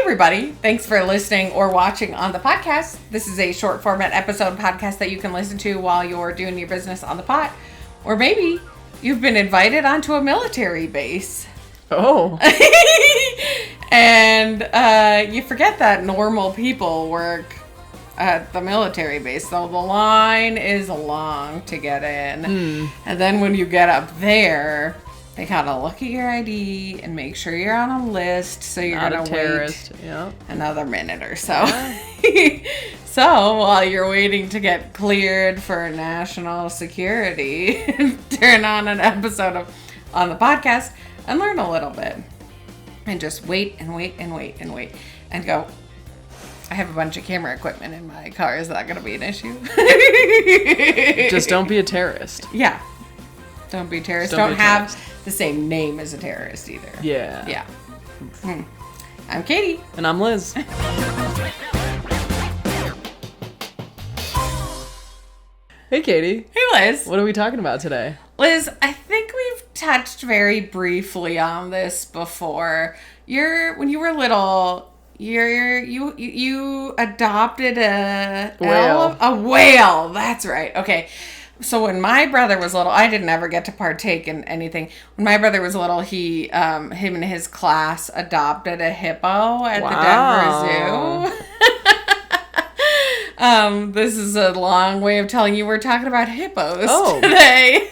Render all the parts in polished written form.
everybody. Thanks for listening or watching on the podcast. This is a short format episode podcast that you can listen to while you're doing your business on the pot. Or maybe you've been invited onto a military base. Oh. And you forget that normal people work at the military base. So the line is long to get in. And then when you get up there, they kind of look at your ID and make sure you're on a list. So you're going to wait another minute or so. Yeah. So while you're waiting to get cleared for national security, turn on an episode on the podcast and learn a little bit. And just wait and wait and wait and wait. And go, I have a bunch of camera equipment in my car. Is that going to be an issue? Just don't be a terrorist. Yeah. Don't be a terrorist. Don't have the same name as a terrorist either. Yeah. Yeah. I'm Katie. And I'm Liz. Hey, Katie. Hey, Liz. What are we talking about today? Liz, I think we've touched very briefly on this before. When you were little, you adopted a whale. A whale. That's right. Okay. So when my brother was little, I didn't ever get to partake in anything. When my brother was little, him and his class adopted a hippo at the Denver Zoo. This is a long way of telling you we're talking about hippos today.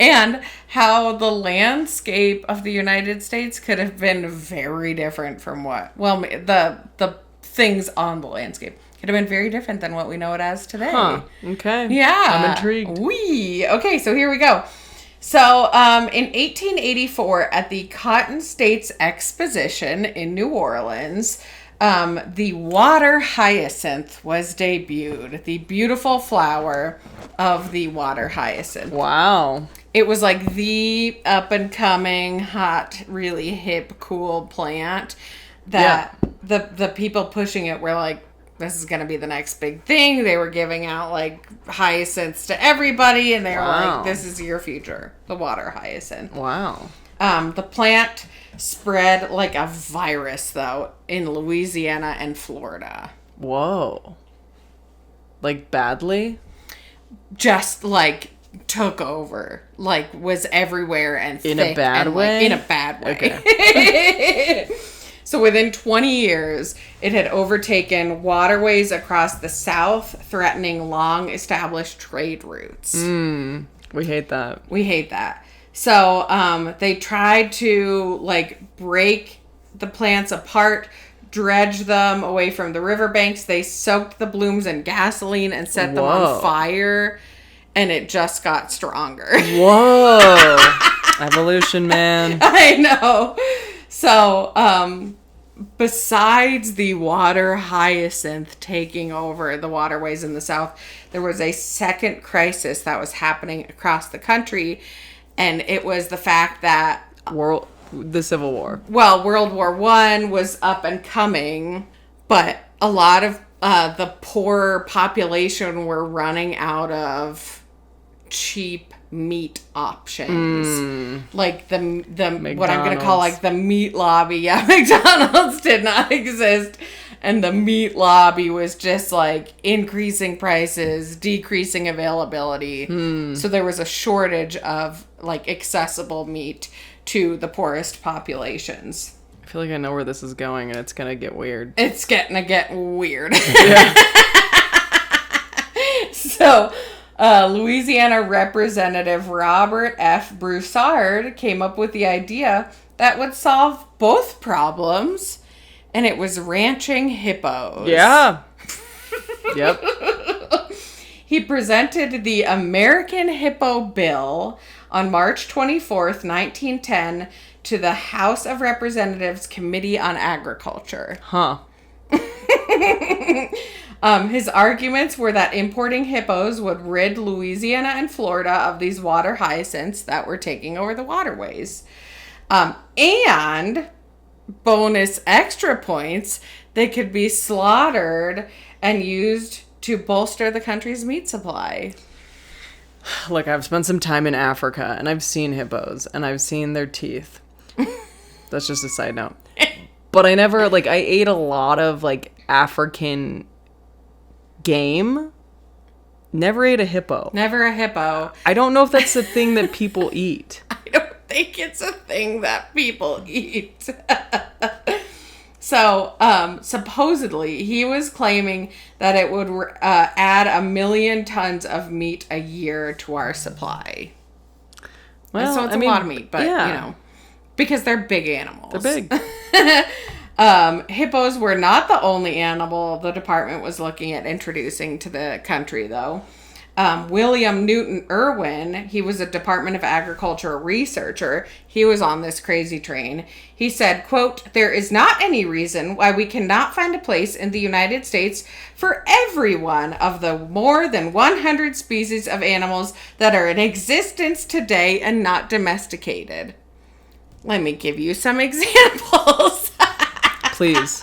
And how the landscape of the United States could have been very different from the things on the landscape could have been very different than what we know it as today. Huh. Okay. Yeah. I'm intrigued. Okay, so here we go. So, in 1884, at the Cotton States Exposition in New Orleans, the water hyacinth was debuted. The beautiful flower of the water hyacinth. Wow. It was like the up-and-coming, hot, really hip, cool plant that the people pushing it were like, this is going to be the next big thing. They were giving out like hyacinths to everybody, and they were like, this is your future, the water hyacinth. Wow. The plant spread like a virus, though, in Louisiana and Florida. Whoa. Like badly? Just like took over, like was everywhere and thick. In a bad way? Like, in a bad way. Okay. So within 20 years, it had overtaken waterways across the South, threatening long-established trade routes. We hate that. So they tried to like break the plants apart, dredge them away from the riverbanks. They soaked the blooms in gasoline and set them on fire, and it just got stronger. Whoa. Evolution, man. I know. So, besides the water hyacinth taking over the waterways in the South, there was a second crisis that was happening across the country, and it was the fact that the Civil War. Well, World War I was up and coming, but a lot of the poor population were running out of cheap meat options. Like the what I'm going to call like the meat lobby. Yeah, McDonald's did not exist, and the meat lobby was just like increasing prices, decreasing availability. So there was a shortage of like accessible meat to the poorest populations. I feel like I know where this is going, and it's going to get weird. It's going to get weird. Yeah. So Louisiana Representative Robert F. Broussard came up with the idea that would solve both problems, and it was ranching hippos. Yeah. Yep. He presented the American Hippo Bill on March 24th, 1910, to the House of Representatives Committee on Agriculture. Huh. His arguments were that importing hippos would rid Louisiana and Florida of these water hyacinths that were taking over the waterways. And bonus extra points, they could be slaughtered and used to bolster the country's meat supply. Look, I've spent some time in Africa, and I've seen hippos, and I've seen their teeth. That's just a side note. But I never, like, I ate a lot of, like, African game. Never ate a hippo. Never a hippo. I don't know if that's a thing that people eat. I don't think it's a thing that people eat. So, supposedly, he was claiming that it would add 1 million tons of meat a year to our supply. Well, and so it's a lot of meat, but, yeah. you know, because they're big animals. They're big. Hippos were not the only animal the department was looking at introducing to the country, though. William Newton Irwin, he was a Department of Agriculture researcher. He was on this crazy train. He said, quote, "There is not any reason why we cannot find a place in the United States for every one of the more than 100 species of animals that are in existence today and not domesticated." Let me give you some examples. Please.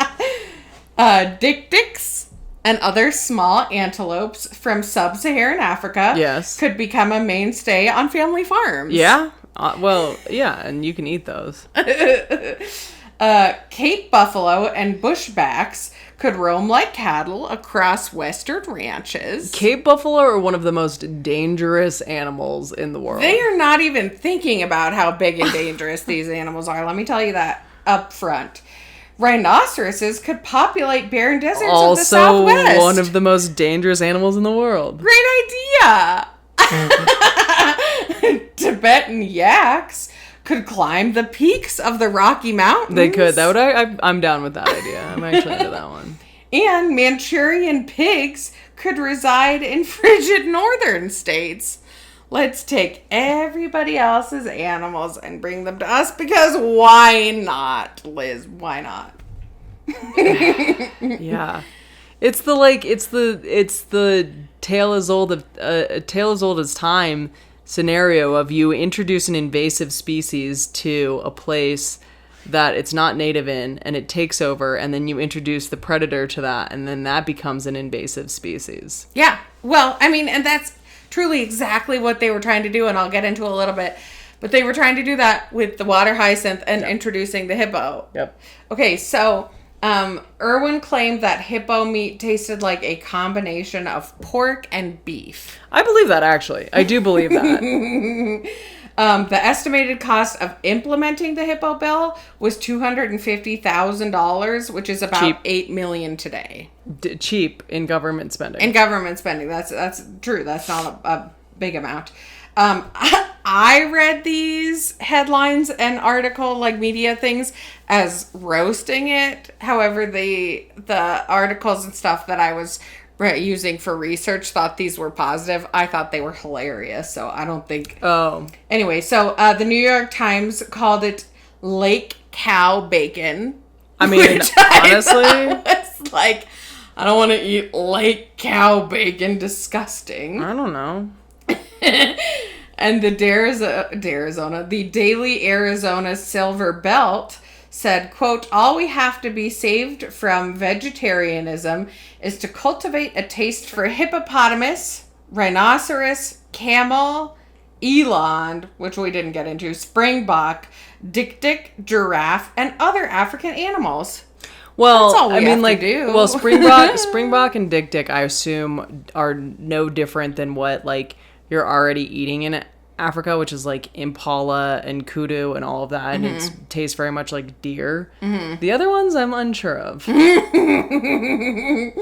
Dik-diks and other small antelopes from sub-Saharan Africa could become a mainstay on family farms. Yeah. Well, yeah, and you can eat those. Cape buffalo and bushbacks could roam like cattle across western ranches. Cape buffalo are one of the most dangerous animals in the world. They are not even thinking about how big and dangerous these animals are. Let me tell you that up front. Rhinoceroses could populate barren deserts of the Southwest. Also one of the most dangerous animals in the world. Great idea! Tibetan yaks could climb the peaks of the Rocky Mountains. They could. That would. I'm down with that idea. I'm actually into that one. And Manchurian pigs could reside in frigid northern states. Let's take everybody else's animals and bring them to us because why not, Liz? Why not? Yeah. It's the tale as old as time scenario of you introduce an invasive species to a place that it's not native in and it takes over, and then you introduce the predator to that, and then that becomes an invasive species. Yeah. Well, I mean, and that's truly exactly what they were trying to do, and I'll get into a little bit. But they were trying to do that with the water hyacinth and introducing the hippo. Yep. Okay, so Irwin claimed that hippo meat tasted like a combination of pork and beef. I believe that, actually. I do believe that. The estimated cost of implementing the hippo bill was $250,000, which is about $8 million today. Cheap in government spending. That's true. That's not a big amount. I read these headlines and article, like media things, as roasting it. However, the articles and stuff that I was using for research thought these were positive. I thought they were hilarious, so I don't think... Oh. Anyway, so the New York Times called it lake cow bacon. I mean, honestly... It's like, I don't want to eat lake cow bacon. Disgusting. I don't know. And the Daily Arizona Silver Belt said, quote, "All we have to be saved from vegetarianism is to cultivate a taste for hippopotamus, rhinoceros, camel, eland," which we didn't get into, springbok, dik-dik, giraffe, and other African animals. Well, that's all we have to do. Well, springbok and dik-dik, I assume, are no different than what, like, you're already eating in Africa, which is like impala and kudu and all of that, and it tastes very much like deer. Mm-hmm. The other ones I'm unsure of. The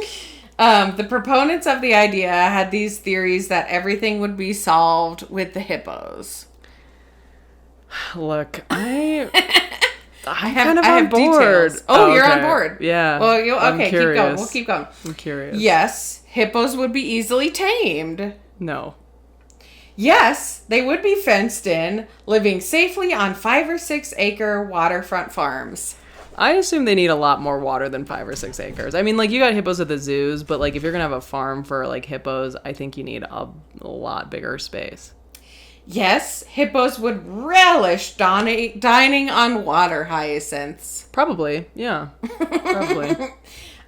proponents of the idea had these theories that everything would be solved with the hippos. Look, I have on board. Details. Oh, you're on board. Yeah. Well, okay, keep going. We'll keep going. I'm curious. Yes, hippos would be easily tamed. No. Yes, they would be fenced in, living safely on 5 or 6 acre waterfront farms. I assume they need a lot more water than 5 or 6 acres. I mean, like, you got hippos at the zoos, but, like, if you're going to have a farm for, like, hippos, I think you need a lot bigger space. Yes, hippos would relish dining on water hyacinths. Probably, yeah. Probably.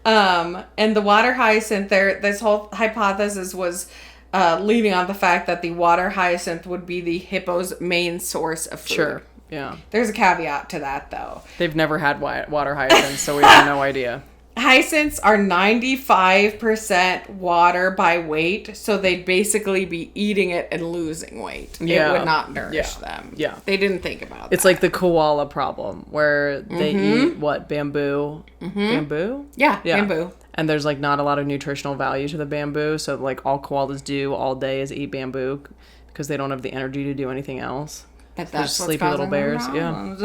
And the water hyacinth, this whole hypothesis was leading on the fact that the water hyacinth would be the hippo's main source of food. Sure. Yeah. There's a caveat to that, though. They've never had water hyacinths, so we have no idea. Hyacinths are 95% water by weight, so they'd basically be eating it and losing weight. Yeah. It would not nourish them. Yeah. They didn't think about that. It's like the koala problem, where they eat, what, bamboo? Bamboo? Yeah, bamboo. And there's, like, not a lot of nutritional value to the bamboo, so, like, all koalas do all day is eat bamboo because they don't have the energy to do anything else. But that's sleepy little bears. Yeah.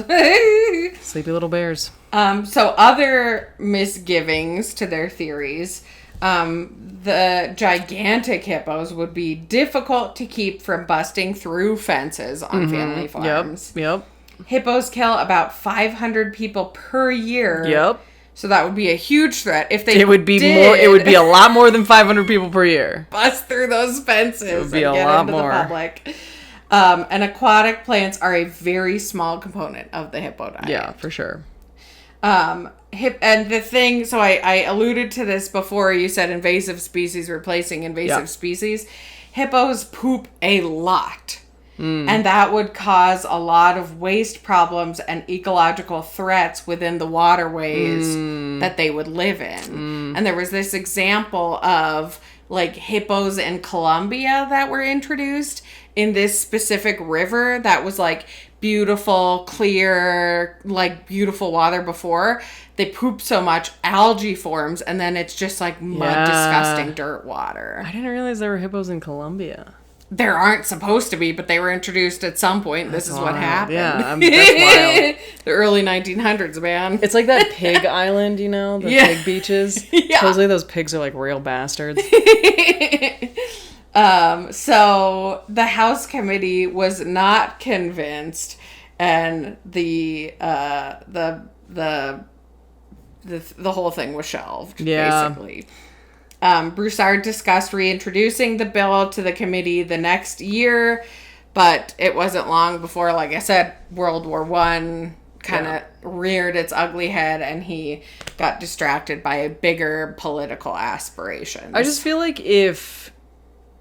Sleepy little bears. So other misgivings to their theories, the gigantic hippos would be difficult to keep from busting through fences on family farms. Yep. Hippos kill about 500 people per year. Yep. So that would be a huge threat if they It would be more. It would be a lot more than 500 people per year. Bust through those fences. It would be and a get lot into more. The public. And aquatic plants are a very small component of the hippo diet. Yeah, for sure. And the thing, so I alluded to this before. You said invasive species replacing invasive species. Hippos poop a lot. And that would cause a lot of waste problems and ecological threats within the waterways that they would live in. And there was this example of like hippos in Colombia that were introduced in this specific river that was like beautiful, clear, like beautiful water before. They poop so much, algae forms, and then it's just like mud, disgusting dirt water. I didn't realize there were hippos in Colombia. There aren't supposed to be, but they were introduced at some point. This is what happened. Yeah, that's wild. The early 1900s, man. It's like that pig island, you know, the pig beaches. Yeah. Supposedly those pigs are like real bastards. So the House committee was not convinced, and the whole thing was shelved. Yeah. Basically. Broussard discussed reintroducing the bill to the committee the next year, but it wasn't long before, like I said, World War I kind of reared its ugly head, and he got distracted by bigger political aspirations. I just feel like if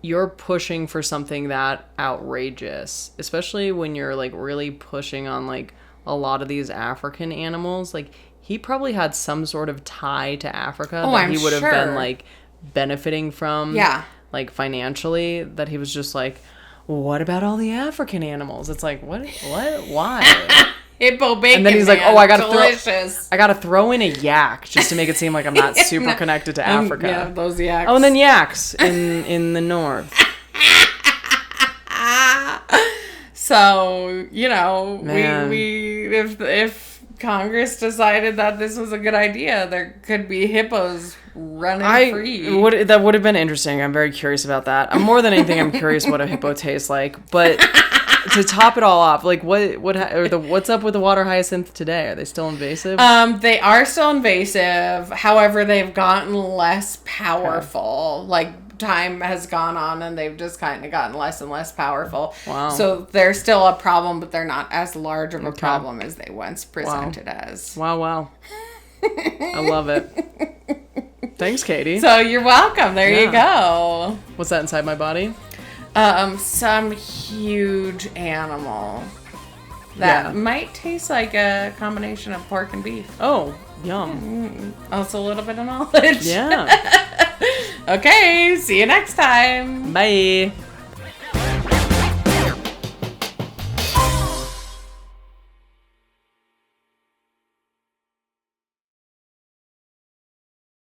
you're pushing for something that outrageous, especially when you're like really pushing on like a lot of these African animals, like he probably had some sort of tie to Africa that he would have been like benefiting from, like financially, that he was just like, well, what about all the African animals? It's like, what, why? Hippo bacon, and then he's like, man. oh, I gotta throw in a yak just to make it seem like I'm not super connected to Africa. Yeah, those yaks. Oh, and then yaks in the north. So, you know, Man. we if Congress decided that this was a good idea, there could be hippos running free. That would have been interesting. I'm very curious about that. More than anything, I'm curious what a hippo tastes like. But to top it all off, like what's up with the water hyacinth today? Are they still invasive? They are still invasive. However, they've gotten less powerful. Okay. Like time has gone on, and they've just kind of gotten less and less powerful. Wow. So they're still a problem, but they're not as large of a problem as they once presented as. Wow. I love it. Thanks, Katie. So you're welcome. There you go. What's that inside my body? Some huge animal that might taste like a combination of pork and beef. Oh, yum. Also a little bit of knowledge. Yeah. Okay, see you next time. Bye.